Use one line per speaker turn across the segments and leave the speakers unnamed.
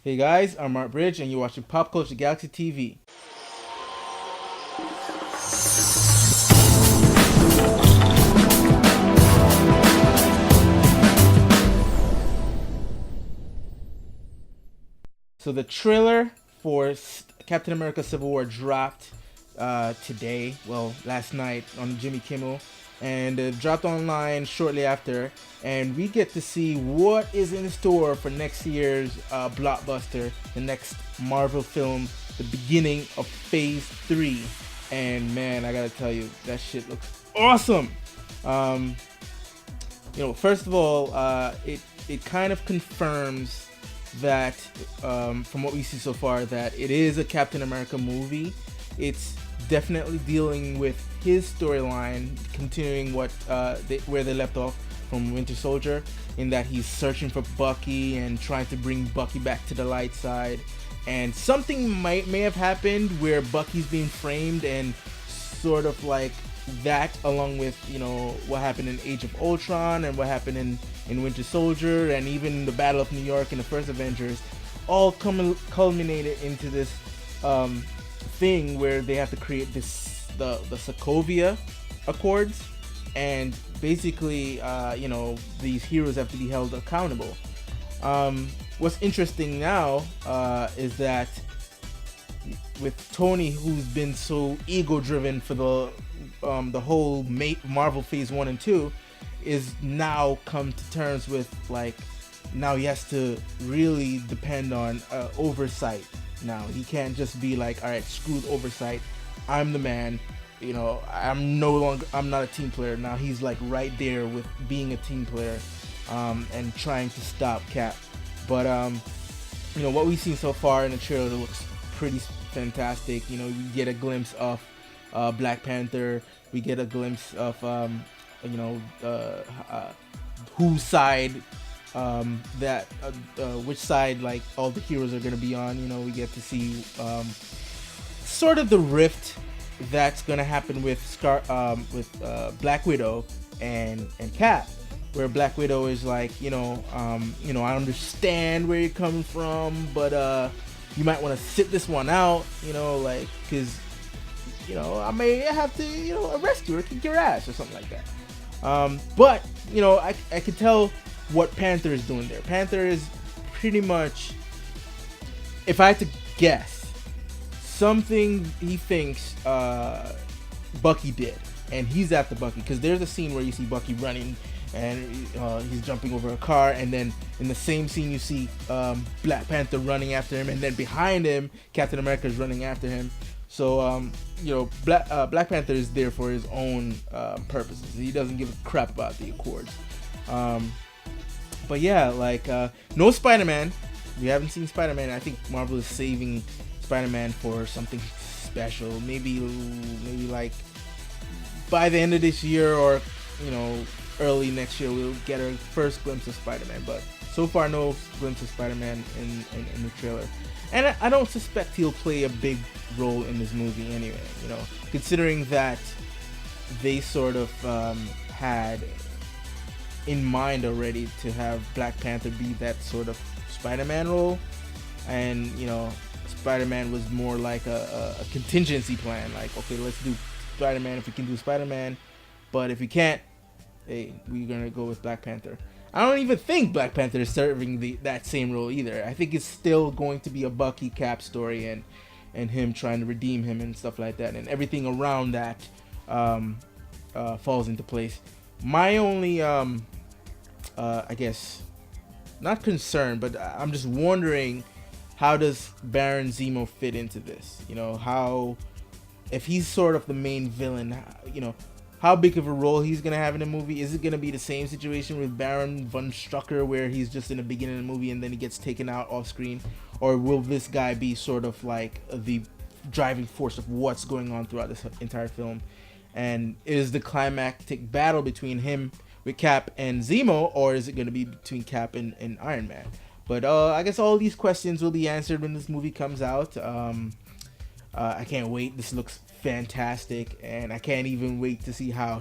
Hey guys, I'm Mark Bridge, and you're watching Pop Culture Galaxy TV. So the trailer for Captain America: Civil War dropped today. Well, last night on Jimmy Kimmel, and it dropped online shortly after. And we get to see what is in store for next year's blockbuster, the next Marvel film, the beginning of Phase 3. And man, I gotta tell you, that shit looks awesome. Um, First of all, it kind of confirms that from what we see so far, that it is a Captain America movie. It's definitely dealing with his storyline, continuing where they left off from Winter Soldier, in that he's searching for Bucky and trying to bring Bucky back to the light side. And something may have happened where Bucky's being framed, and sort of like that, along with what happened in Age of Ultron and what happened in Winter Soldier, and even the Battle of New York in the first Avengers, all culminated into this thing where they have to create the Sokovia Accords, and basically these heroes have to be held accountable. What's interesting now is that with Tony, who's been so ego driven for the whole Marvel Phase 1 and 2, is now come to terms with, like, now he has to really depend on oversight. Now he can't just be like, all right, screw the oversight, I'm the man, I'm not a team player. Now he's like right there with being a team player, and trying to stop Cap. But what we've seen so far in the trailer looks pretty fantastic. We get a glimpse of Black Panther. We get a glimpse of whose side which side, like, all the heroes are gonna be on. We get to see sort of the rift that's gonna happen with Black Widow and Cap, where Black Widow is like, I understand where you're coming from, but you might want to sit this one out, because I may have to arrest you or kick your ass or something like that. But I could tell what Panther is doing there. Panther is pretty much, if I had to guess, something he thinks Bucky did, and he's after Bucky, because there's a scene where you see Bucky running, and he's jumping over a car, and then in the same scene you see Black Panther running after him, and then behind him Captain America is running after him. So Black Panther is there for his own purposes. He doesn't give a crap about the Accords. But yeah, like, no Spider-Man. We haven't seen Spider-Man. I think Marvel is saving Spider-Man for something special. Maybe like by the end of this year, or early next year, we'll get our first glimpse of Spider-Man. But so far, no glimpse of Spider-Man in the trailer. And I don't suspect he'll play a big role in this movie anyway, considering that they sort of had in mind already to have Black Panther be that sort of Spider-Man role. And, Spider-Man was more like a contingency plan. Like, okay, let's do Spider-Man if we can do Spider-Man. But if we can't, hey, we're going to go with Black Panther. I don't even think Black Panther is serving that same role either. I think it's still going to be a Bucky Cap story, and him trying to redeem him and stuff like that, and everything around that falls into place. My only, I guess, not concern, but I'm just wondering, how does Baron Zemo fit into this? How, if he's sort of the main villain, how big of a role he's going to have in the movie. Is it going to be the same situation with Baron von Strucker, where he's just in the beginning of the movie and then he gets taken out off screen? Or will this guy be sort of like the driving force of what's going on throughout this entire film? And is the climactic battle between him with Cap and Zemo, or is it going to be between Cap and Iron Man? But I guess all these questions will be answered when this movie comes out. I can't wait. This looks fantastic, and I can't even wait to see how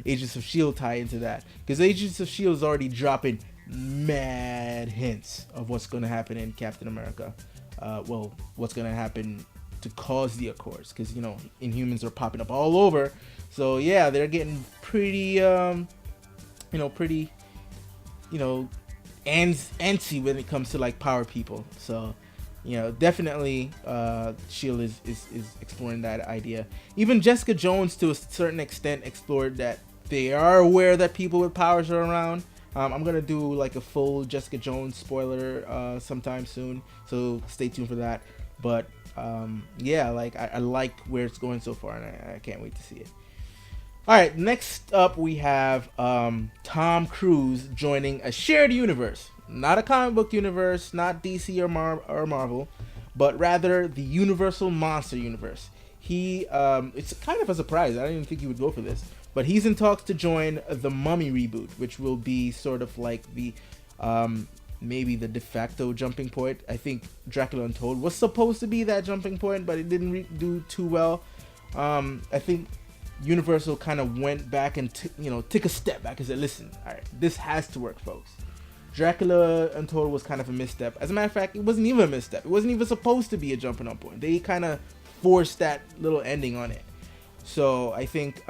Agents of Shield tie into that, because Agents of Shield is already dropping mad hints of what's going to happen in Captain America. What's going to happen to cause the Accords, because Inhumans are popping up all over. So yeah, they're getting pretty pretty antsy when it comes to like power people. So definitely Shield is exploring that idea. Even Jessica Jones to a certain extent explored that they are aware that people with powers are around. I'm gonna do like a full Jessica Jones spoiler sometime soon, so stay tuned for that. But yeah, like I like where it's going so far, and I can't wait to see it. All right, next up we have Tom Cruise joining a shared universe, not a comic book universe, not DC or Marvel, but rather the Universal Monster Universe. It's kind of a surprise. I didn't even think he would go for this, but he's in talks to join the Mummy reboot, which will be sort of like the maybe the de facto jumping point. I think Dracula Untold was supposed to be that jumping point, but it didn't do too well. I think Universal kind of went back and took a step back and said, listen, all right, this has to work, folks. Dracula Untold was kind of a misstep. As a matter of fact, it wasn't even a misstep. It wasn't even supposed to be a jumping on point. They kind of forced that little ending on it. So I think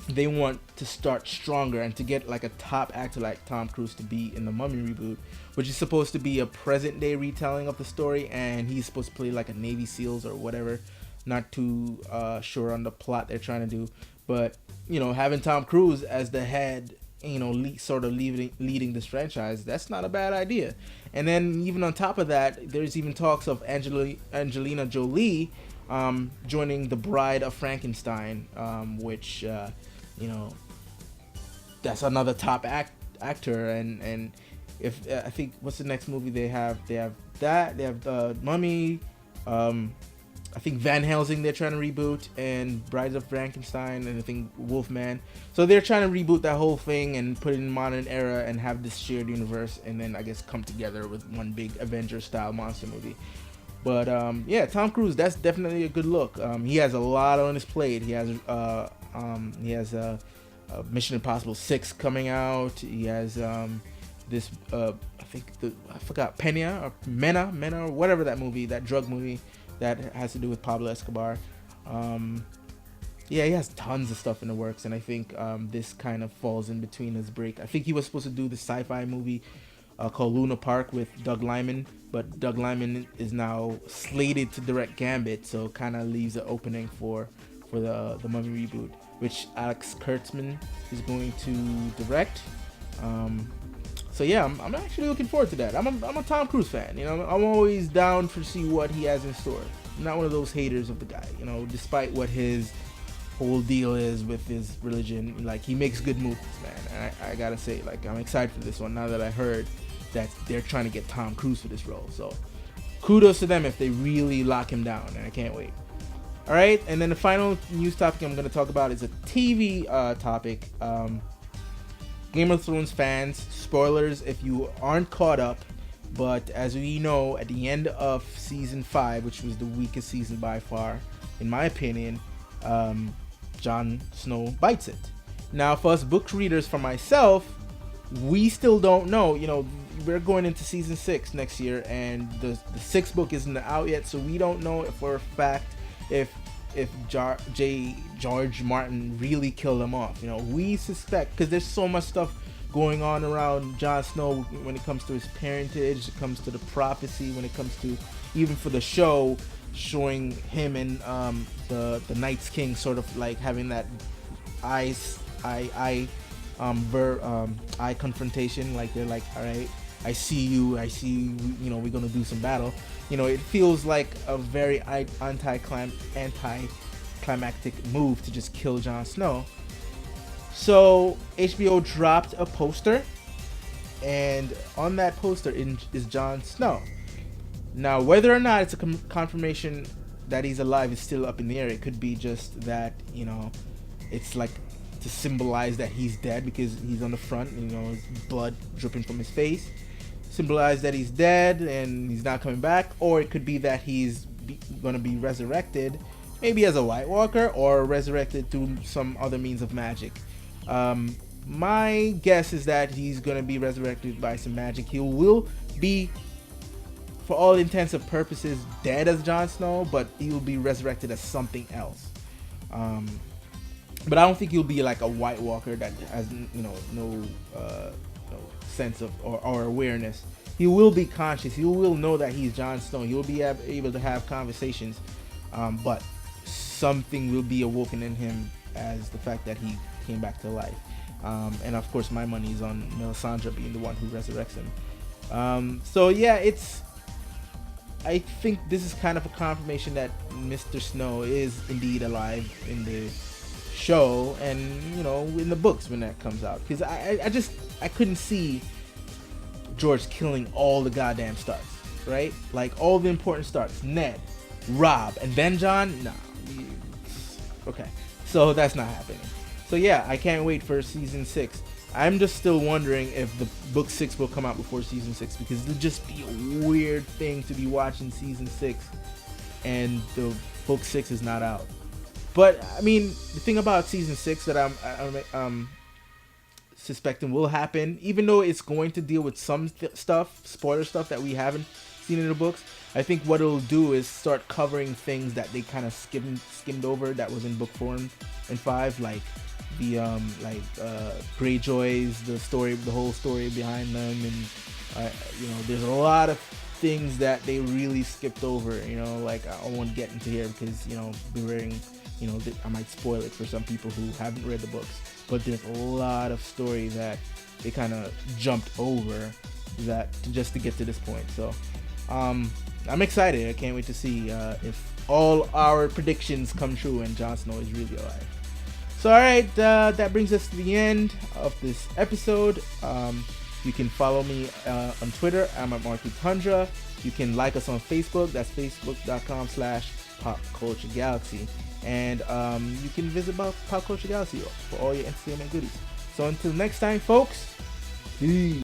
they want to start stronger and to get like a top actor like Tom Cruise to be in the Mummy reboot, which is supposed to be a present day retelling of the story, and he's supposed to play like a Navy SEALs or whatever. Not too sure on the plot they're trying to do, but having Tom Cruise as the head, sort of leading this franchise, that's not a bad idea. And then even on top of that, there's even talks of Angelina Jolie joining the Bride of Frankenstein, which that's another top actor. And if I think what's the next movie they have Mummy. I think Van Helsing they're trying to reboot, and Brides of Frankenstein, and I think Wolfman. So they're trying to reboot that whole thing and put it in modern era and have this shared universe, and then I guess come together with one big Avengers style monster movie. But yeah, Tom Cruise, that's definitely a good look. He has a lot on his plate. He has Mission Impossible 6 coming out. He has this I forgot Mena or whatever that movie, that drug movie that has to do with Pablo Escobar. Yeah, he has tons of stuff in the works, and I think this kind of falls in between his break. I think he was supposed to do the sci-fi movie called Luna Park with Doug Liman, but Doug Liman is now slated to direct Gambit, so kind of leaves an opening for the Mummy reboot, which Alex Kurtzman is going to direct. So yeah, I'm actually looking forward to that. I'm a Tom Cruise fan. I'm always down to see what he has in store. I'm not one of those haters of the guy. Despite what his whole deal is with his religion, like he makes good movies, man. And I gotta say, like I'm excited for this one now that I heard that they're trying to get Tom Cruise for this role. So kudos to them if they really lock him down, and I can't wait. All right, and then the final news topic I'm going to talk about is a TV topic. Game of Thrones fans, spoilers if you aren't caught up, but as we know, at the end of season 5, which was the weakest season by far, in my opinion, Jon Snow bites it. Now, for us book readers, for myself, we still don't know. We're going into season 6 next year, and the 6th book isn't out yet, so we don't know for a fact if George Martin really killed him off. We suspect, because there's so much stuff going on around Jon Snow when it comes to his parentage, it comes to the prophecy, when it comes to even for the show showing him and the Night's King sort of like having that eye confrontation, like they're like, all right, I see you, we're gonna do some battle. It feels like a very anticlimactic move to just kill Jon Snow. So HBO dropped a poster, and on that poster is Jon Snow. Now, whether or not it's a confirmation that he's alive is still up in the air. It could be just that, it's like to symbolize that he's dead because he's on the front, his blood dripping from his face. Symbolize that he's dead and he's not coming back, or it could be that he's going to be resurrected, maybe as a White Walker or resurrected through some other means of magic. my guess is that he's gonna be resurrected by some magic. He will be, for all intents and purposes, dead as Jon Snow, but he will be resurrected as something else. Um, but I don't think he'll be like a White Walker that has no sense of or awareness. He will be conscious. He will know that he's Jon Snow. He will be able to have conversations, but something will be awoken in him as the fact that he came back to life. And of course, my money is on Melisandre being the one who resurrects him. So yeah, I think this is kind of a confirmation that Mr. Snow is indeed alive in the show, and in the books when that comes out. Because I couldn't see George killing all the goddamn Starks, right? Like all the important Starks, Ned, Robb, and then Jon. Nah, okay, so that's not happening. So yeah, I can't wait for season 6. I'm just still wondering if the book 6 will come out before season 6, because it'll just be a weird thing to be watching season 6 and the book 6 is not out. But I mean, the thing about season 6 that I'm suspecting will happen, even though it's going to deal with some spoiler stuff that we haven't seen in the books, I think what it'll do is start covering things that they kind of skimmed over that was in book 4 and 5, like the Greyjoys, the whole story behind them, and there's a lot of things that they really skipped over. Like I won't get into here because bewairing, I might spoil it for some people who haven't read the books. But there's a lot of story that they kind of jumped over that just to get to this point. So I'm excited. I can't wait to see if all our predictions come true and Jon Snow is really alive. So alright, that brings us to the end of this episode. You can follow me on Twitter. I'm at Marky Tundra. You can like us on Facebook. That's facebook.com/popculturegalaxy. And you can visit Pop Culture Galaxy for all your entertainment goodies. So until next time, folks, peace.